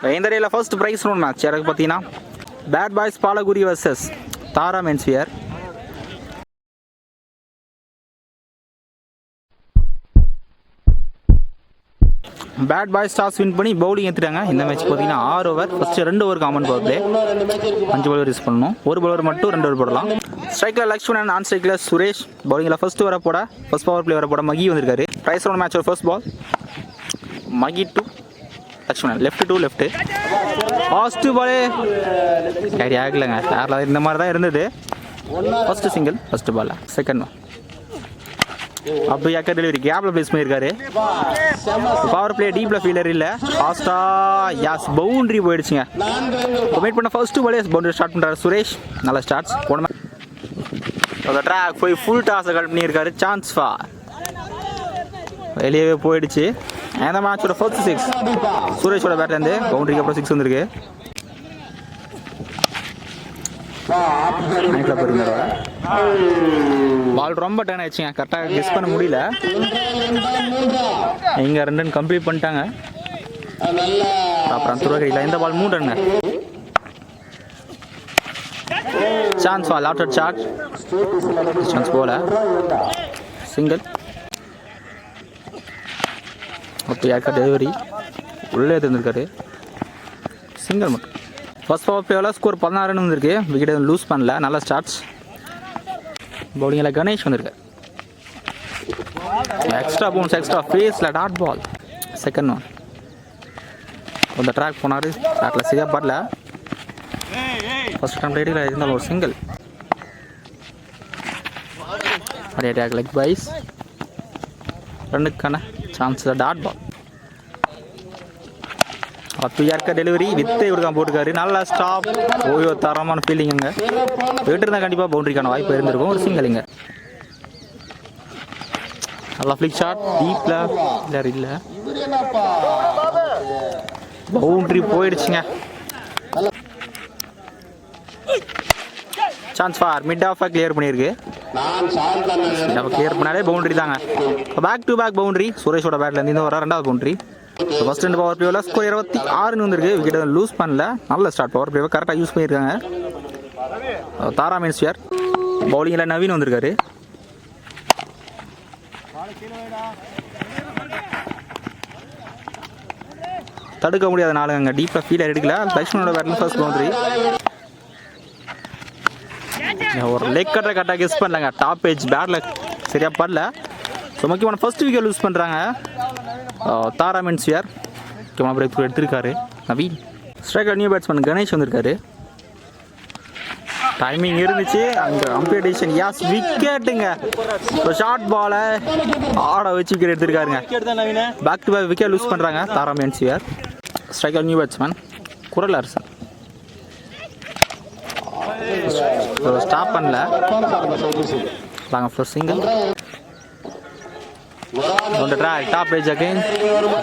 இந்த ரேல first prize round match எனக்கு பார்த்தீங்கன்னா பேட் பாய்ஸ் பாலகுரி versus Thara menswear. Bad boys toss win பண்ணி பவுலிங் எடுத்துட்டாங்க. இந்த மேட்ச் பார்த்தீங்கன்னா 6 over. First 2 over common power play, 5 bowler use பண்ணணும். ஒரு பவுலர் மட்டும் 2 ஓவர் போடலாம். ஸ்ட்ரைக்கில் லக்ஷ்மணன், நான் ஸ்ட்ரைக்கில் சுரேஷ். பவுலிங்கில் ஃபர்ஸ்ட் வர போட ஃபர்ஸ்ட் பவர் பிளே வர போட மகி வந்திருக்காரு. பிரைஸ் ரவுண்ட் மேட்சோட first ball Mahi to Lakshmanan, left to left. First பாலே கேரி ஆகலைங்க. யாரில் இந்த மாதிரி தான் இருந்தது. First single first ball. Second one அப்போ ஏக்கர் டெலிவரி கேப்ல பிளேஸ் பண்ணியிருக்காரு. பவர் பிளே டீப்ல ஃபீலர் இல்லை. ஃபாஸ்டா யாஸ் பவுண்டரி போயிடுச்சுங்க. வெயிட் பண்ண ஃபர்ஸ்ட் பாலே பவுண்டரி ஸ்டார்ட் பண்ணுறாரு சுரேஷ். நல்ல ஸ்டார்ட்ஸ் போன ட்ராக் போய் ஃபுல் டாஸை கட் பண்ணியிருக்காரு. சான்ஸ் ஃபார் வெளியவே போயிடுச்சு. அந்த மேட்சோட ஃபர்ஸ்ட் 6 சுரேஷோட பேட்லேருந்து பவுண்டரிக்கு அப்புறம் 6 வந்திருக்கு. பால் ரொம்ப டர்ன் ஆயிடுச்சுங்க. கரெக்டாக கெஸ் பண்ண முடியல. இங்கே 2 ரன் கம்ப்ளீட் பண்ணிட்டாங்க. அப்புறம் துருவகையில் இந்த பால் 3 ரன்ங்க. Chance ball after charge. Chance போல சிங்கிள். அப்போ ஏக்கர் டெலிவரி உள்ளே இருந்திருக்காரு. சிங்கிள் மட்டும். ஃபர்ஸ்ட் பவர் பிளேவில் ஸ்கோர் 16 வந்திருக்கு. விக்கெட் எதுவும் லூஸ் பண்ணல. நல்ல ஸ்டார்ட்ஸ். பவுலிங்கில் கணேஷ் வந்திருக்கு. எக்ஸ்ட்ரா பவுன்ஸ் எக்ஸ்ட்ரா ஃபேஸில் டாட் பால். செகண்ட் ஒன் அந்த ட்ராக் போனார். ட்ராக்கில் சரியாக படல. ஃபர்ஸ்ட் கம்ப்ளீட்டில் இருந்தாலும் ஒரு சிங்கிள். அதே டேக் லெக் பைஸ் 2க்கான சான்ஸில் டாட் பால். அப்போ ஏற்க டெலிவரி வித்தை இவருக்கான் போட்டுக்காரு. நல்லா ஸ்டாப். ஓயோ தரமான ஃபீலிங்குங்க. போயிட்டு இருந்தால் கண்டிப்பாக பவுண்டரிக்கான வாய்ப்பு இருந்திருக்கும். ஒரு சிங்கிளிங்க. நல்லா ஃப்ளிக் ஷாட் டீப்பில் இல்லை. பவுண்டரி போயிடுச்சுங்க. சான்ஸ் ஃபார் மிட் ஆஃபாக கிளியர் பண்ணியிருக்கு. கிளியர் பண்ணாலே பவுண்டரி தாங்க. பேக் டு பேக் பவுண்டரி சுரேஷோட பேட்லேருந்து இந்த வர 2வது பவுண்டரி. ஃபர்ஸ்ட் 2 பவர் பிளேவில் ஸ்கோர் 26 வந்திருக்கு. விக்கெட் லூஸ் பண்ணல. நல்ல ஸ்டார்ட். பவர் பிளேவை கரெக்டாக யூஸ் பண்ணியிருக்காங்க. தாரா மென்ஸ்வியர். பவுலிங்கில் நவீன் வந்திருக்காரு. தடுக்க முடியாத நாளுங்க. டீப்பாக ஃபீலர் எடுக்கல. லக்ஷ்மணோட பேட்டில் ஃபர்ஸ்ட் பவுண்டரி. ஒரு லெக் கட்டரை கரெக்டாக கெஸ் பண்ணலங்க. டாப் ஏஜ் பேட்டில் சரியாக படல. ஸோ முக்கியமான ஃபர்ஸ்ட் விக்கெட் லூஸ் பண்ணுறாங்க தாரா மென்ஸ்வியர். முக்கியமாக பிரேக் த்ரூ எடுத்திருக்காரு Naveen. Striker new batsman Ganesh வந்திருக்காரு. டைமிங் இருந்துச்சு. அங்கே அம்பையர் டிசிஷன் யாஸ் விக்கெட்டுங்க. ஸோ ஷார்ட் பாலை ஆட வச்சு விக்கெட் எடுத்திருக்காருங்க. Back to back wicket loose பண்ணுறாங்க Thara menswear. Striker new batsman Kural Arasan. Stop பண்ணல. வாங்க first single. On the track, top edge again.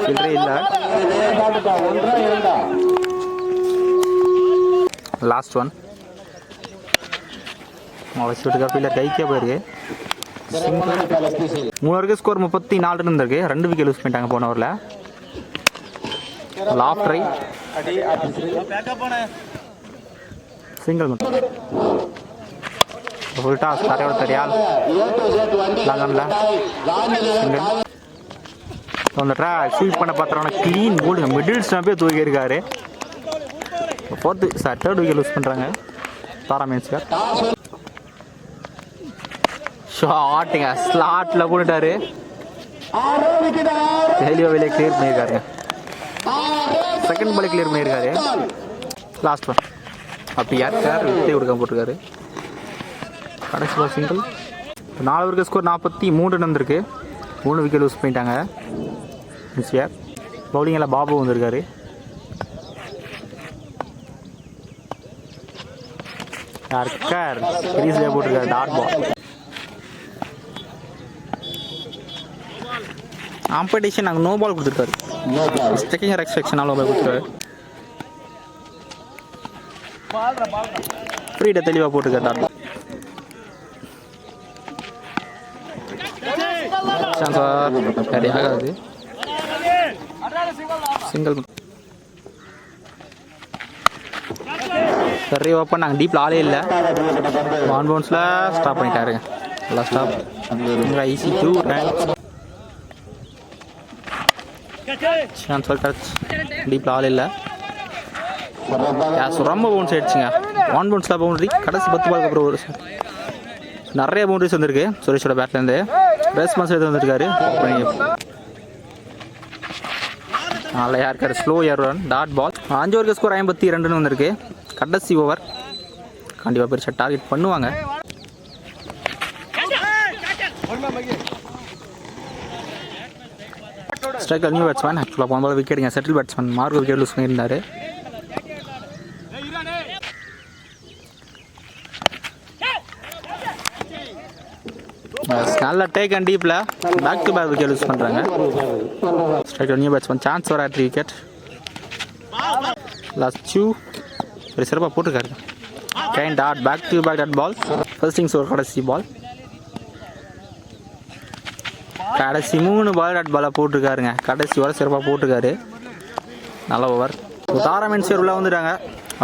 Filter illa. Last one. और शूट का फिलर कई क्या போயிருக்கு. 3 ஓவருக்கு ஸ்கோர் 34 ரன் இருக்கு. 2 விக்கெட் லூஸ் பண்ணிட்டாங்க போன ஓவர்ல. லாஃப் ட்ரை. சிங்கிள் மட்டும். फुल टास करे और तरियाल लगनला single on the track sweep பண்ண பார்த்தறவன க்ளீன் போல்ட் மிடில் ஸ்டம்பே தூக்கி இருக்காரு. ஃபோர்த் தேர்ட் விக்கெட் லூஸ் பண்றாங்க தாரா மென்ஸ்வியர். ஷாட்டுங்க ஸ்லாட்ல போட்டுட்டாரு. ஹெலியோ வெளியே கிளியர் பண்ணியிருக்காரு. செகண்ட் பால் கிளியர் பண்ணியிருக்காரு. லாஸ்ட் ஒன் அப்படி யார் வித்தை கொடுக்க போட்டிருக்காரு. கடைசி பால் சிங்கிள். 4 ஓவருக்கு ஸ்கோர் 43 ரன் வந்திருக்கு. 3 விக்கெட் லூஸ் பண்ணிட்டாங்க மென்ஸ்வியர். பவுலிங்கில் பாபு வந்திருக்காரு. யார்கர் கிரீஸ்லேயே போட்டிருக்காரு டாட் பால். காம்படிஷன் நாங்கள் நோ பால் கொடுத்துருக்காரு. ஸ்ட்ரைக்கிங் எக்ஸ்பெக்ஷன் நோ பால் கொடுத்துருக்காரு. ஃப்ரீட தெளிவாக போட்டிருக்காரு டாட் பால். சரி ஆகாது. சிங்கிள் சரி ஓப்பன் நாங்கள் டீப்பில் ஆளே இல்லை. ஒன் பவுன்ஸில் ஸ்டாப் பண்ணிட்டாருங்க. நல்லா ஸ்டாப். Easy 2 chance touch. டீப்பில் ஆள் இல்லை. ரொம்ப பவுன்ஸ் ஆயிடுச்சுங்க. 1 பவுன்ஸில் பவுண்டரி. கடைசி 10 பாலுக்கு அப்புறம் ஒரு நிறைய பவுண்டரிஸ் வந்திருக்கு சுரேஷோட பேட்லேருந்து. ரெஸ்பான்ஸ் எடுத்து வந்திருக்காரு. நல்லா யாருக்காரு slower run dot ball. 5 ஓவருக்கு ஸ்கோர் 52 வந்திருக்கு. கடைசி ஓவர் கண்டிப்பாக பெருசாக டார்கெட் பண்ணுவாங்க. Striker new batsman. ஆக்சுவலாக போகும்போது விக்கெட்டுங்க settle batsman Mark wicket loose பண்ணியிருந்தார். நல்ல டேக் அண்ட் டீப்பில் back to back wicket use பண்ணுறாங்க. ஸ்ட்ரைக்கர் நியூ பேட்ஸ்மேன் சான்ஸ் வர 3 விக்கெட். லாஸ்ட் 2 ஒரு சிறப்பாக போட்டிருக்காரு. Kind dot back to back dot ball. First innings ஒரு கடைசி பால். கடைசி 3 பால் டாட் பாலாக போட்டிருக்காருங்க. கடைசி வர சிறப்பாக போட்டிருக்காரு. நல்ல ஓவர். தாராமென்சியர் உள்ளே வந்துட்டாங்க.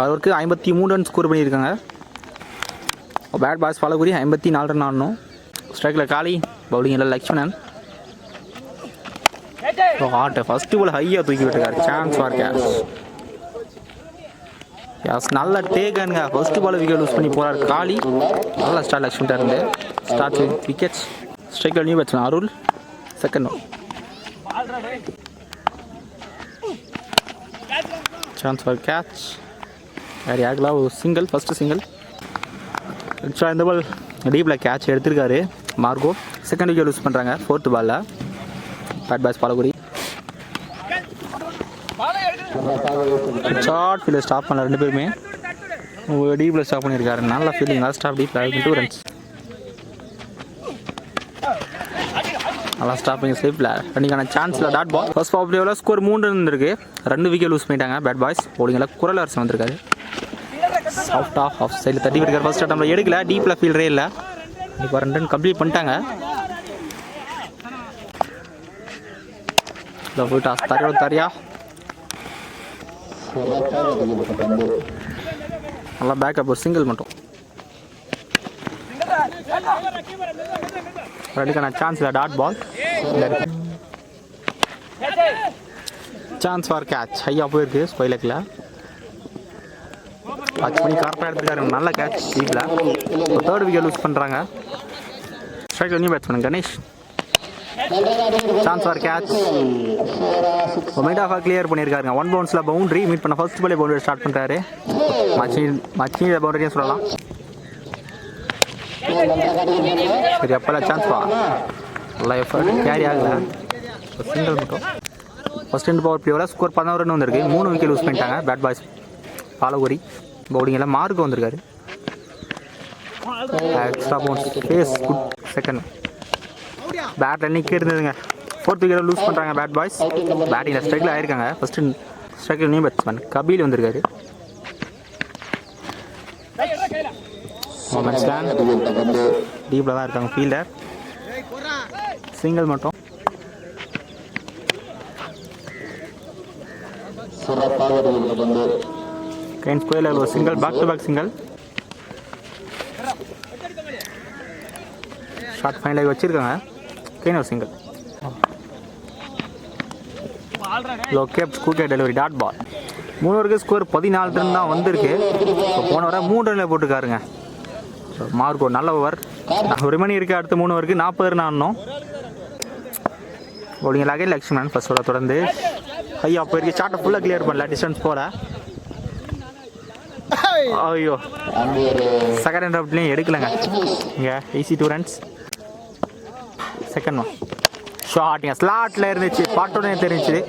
அவருக்கு 53 ரன் ஸ்கோர் பண்ணியிருக்காங்க. பேட் பால்ஸ் ஃபாலோ கூறி 54 ரன் ஆடணும். ஸ்ட்ரைக்கில் காலி, பவுலிங்கில் லக்ஷ்மணன். ஹார்ட் ஃபஸ்ட்டு பால் ஹையாக தூக்கி விட்டுருக்காரு. Chance for cash. நல்ல டேக்கனுங்க. ஃபர்ஸ்ட் பால் விக்கெட் லூஸ் பண்ணி போகிறார் காலி. நல்ல ஸ்டார்ட் லக்ஷ்மணன் இருந்து ஸ்டார்ட் விக்கெட்ஸ். ஸ்ட்ரைக்கில் new batsman Arul. Second chance for catch. வேறு யாருக்கெல்லாம் ஒரு சிங்கிள், ஃபஸ்ட்டு சிங்கிள். ஆக்சுவலாக இந்த பால் டீப்பில் கேட்ச் எடுத்திருக்காரு மார்கோ. செகண்ட் விக்கெட் லூஸ் பண்ணுறாங்க 4th பாலில். பேட் பாய்ஸ் பாலகுடி ஷார்ட் ஃபீல்டில் ஸ்டாப் பண்ணல. 2 பேருமே டீப்பில் ஸ்டாப் பண்ணியிருக்காரு. நல்ல ஃபீல்டிங். நல்லா ஸ்டாப் டீப்பில் 2 ரன்ஸ். நல்லா ஸ்டாப்பிங் ஸ்லிப்பில் ரெண்டுக்கான சான்ஸில் dot ball. First power score 3 இருந்திருக்கு. 2 விக்கெட் லூஸ் பண்ணிட்டாங்க பேட் பாய்ஸ். போலிங்கில் குரல் அரசு வந்திருக்காரு. சாஃப்ட் ஆஃப் சைடில் தட்டி விட்டுருக்காரு. ஃபர்ஸ்ட் அட்டம்ல எடுக்கல. டீப்பில் ஃபீல்டரே இல்லை. இப்போ 2 ரன் கம்ப்ளீட் பண்ணிட்டாங்க. தரியா நல்லா பேக்கப் ஒரு சிங்கிள் மட்டும். ரெண்டுக்கான சான்ஸ் இல்லை dot ball. Chance for catch. ஹையாக போயிருக்கு ஸ்கொயலக்கில். வாட்ச் பண்ணி கரெக்டாக எடுத்துருக்காரு. நல்ல கேட்ச் டீப்பில். ஒரு 3rd விக்கெட் லூஸ் பண்ணுறாங்க. ஸ்ட்ரைக்கில் new batsman Ganesh. Chance for catch. Mid ஆஃபாக கிளியர் பண்ணியிருக்காருங்க. 1 பவுன்ஸில் பவுண்டரி. மீட் பண்ண ஃபர்ஸ்ட் பாலே பவுண்டரி ஸ்டார்ட் பண்ணுறாரு. மச்சி பவுண்டரியும் சொல்லலாம். சரி அப்போல்லாம் சான்ஸ் பா. நல்லா எஃபர்ட் கேரி ஆகலை. சிங்கிள் மட்டும். ஃபர்ஸ்ட் 2 பவர் பிளேவில் ஸ்கோர் 11 ரன் வந்திருக்கு. 3 விக்கெட் லூஸ் பண்ணிட்டாங்க பேட் பாய்ஸ். பாலகுரி பவுலிங்கில் மார்க் வந்திருக்காரு. Extra bounce face good. Second பேட்டில் நிற்க இருந்ததுங்க. 4th விக்கெட் லூஸ் பண்ணுறாங்க பேட் பாய்ஸ். பேட்டிங்கில் ஸ்ட்ரைக்கில் ஆயிருக்காங்க. ஃபஸ்ட்டு ஸ்ட்ரைக்கில் நியூ பேட்ஸ்மேன் கபில் வந்திருக்காரு. டீப்பில் தான் இருக்காங்க ஃபீல்டர். சிங்கிள் மட்டும். கைன் ஸ்கொயரில் ஒரு single. Back to back single. Short ஃபைனலாக வச்சுருக்காங்க. கைன் ஒரு சிங்கிள். லோகேப் ஸ்கூட்டர் டெலிவரி டாட் பால். 3 ஓவருக்கு ஸ்கோர் 14 ரன் தான் வந்திருக்கு. போன வர 3 ரனில் போட்டுருக்காருங்க மார்க்கோ. நல்ல ஓவர். ஒரு மணி இருக்குது. அடுத்த 3 ஓவருக்கு 40 ரன் ஆடணும். போலிங்களாக லக்ஷ்மணன் ஃபர்ஸ்ட் ஓவர் தொடர்ந்து ஐயா போயிருக்கு. ஷார்ட்டை ஃபுல்லாக கிளியர் பண்ணல. டிஸ்டன்ஸ் போல. ஐயோ செகண்ட் ரன் அவுட்லேயும் எடுக்கலைங்க. இங்கே ஈஸி 2 ரன்ஸ். செகண்ட் ஒன் ஷார்ட்டுங்க ஸ்லாட்டில் இருந்துச்சு. பாட்டோடனே தெரிஞ்சுது.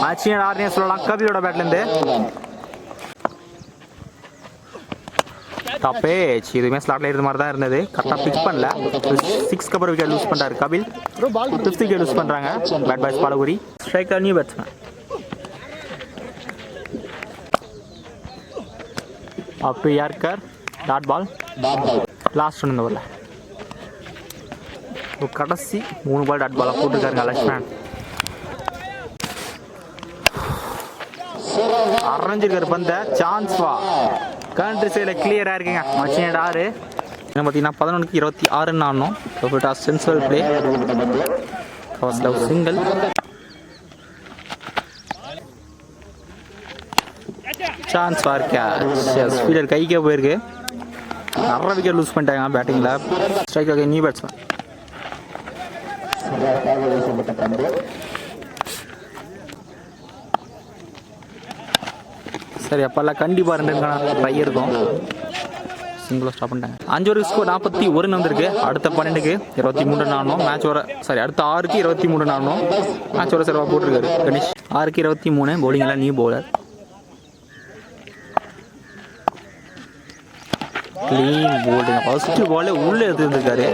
மச்சினோட ஆர்னே சொல்லலாம். கபிலோட பேட்லேருந்து தப்பேச்சு. இதுவுமே ஸ்லாட்டில் இருந்த மாதிரி தான் இருந்தது. கரெக்டாக பிக் பண்ணல. 6க்கு அப்புறம் விக்கெட் லூஸ் பண்ணுறாரு கபில். 5th விக்கெட் லூஸ் பண்ணுறாங்க பேட் பாய்ஸ் பாலகுரி. Striker new batsman up yorker dot ball. Last one இந்த ஓவரில் கடைசி 3 பால் டாட் பாலாக போட்டுருக்காருங்க லக்ஷ்மணன். அரைஞ்சிருக்காரு பந்த. சான்ஸ் வா கண்ட்ரி சைடில் கிளியராக இருக்குங்க. மச்சினேட் 6 என்ன பார்த்தீங்கன்னா 11க்கு 26 ஆடணும். Toss sensual play single. Chance for catch. Fielder கைக்கே போயிருக்கு. நிறைய விக்கெட் லூஸ் பண்ணிட்டாங்க பேட்டிங்கில். Strike new batsman. சரி அப்போல்லாம் கண்டிப்பாக 2 ட்ரை இருக்கும். சிங்கிளாக ஸ்டாப் பண்ணிட்டாங்க. 5 ஓவருக்கு ஸ்கோர் 41 வந்திருக்கு. அடுத்த 12க்கு 23 ஆடணும். மேட்ச் வர அடுத்த 6க்கு 23 ஆடணும். மேட்ச் வர சிறப்பாக போட்டிருக்காரு கணேஷ். 6க்கு 23 பவுலிங்கில் நியூ பவுலர். க்ளீன் போல்டுங்க. ஃபர்ஸ்ட் பாலே உள்ளே எடுத்துருக்காரு.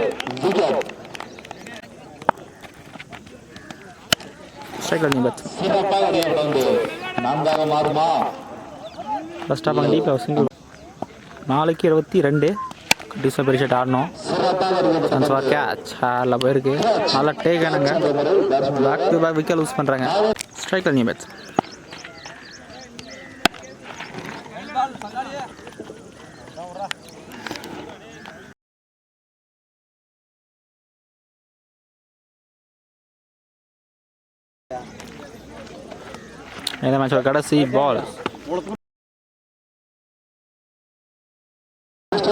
ஸ்ட்ரைக்கில் நியூ பேட்ஸ். ஃபர்ஸ்ட் ஆஃப் டீப்பில் சிங்கிள். 4க்கு 22 டிசம்பர் பெரிய ஷாட் ஆடணும். Chance for catch. ஹேரில் போயிருக்கு. நல்லா டேக் ஆனுங்க. Back to back wicket loose பண்ணுறாங்க. ஸ்ட்ரைக்கில் நியூ பேட்ஸ். இந்த மேட்சோட கடைசி பால்.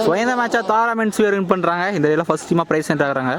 ஸோ இந்த மேட்சை தாரா மென்ஸ் வின் பண்ணுறாங்க. இந்த இதில் ஃபர்ஸ்ட் டீமாக ப்ரைஸ் சென்ட் ஆகிறாங்க.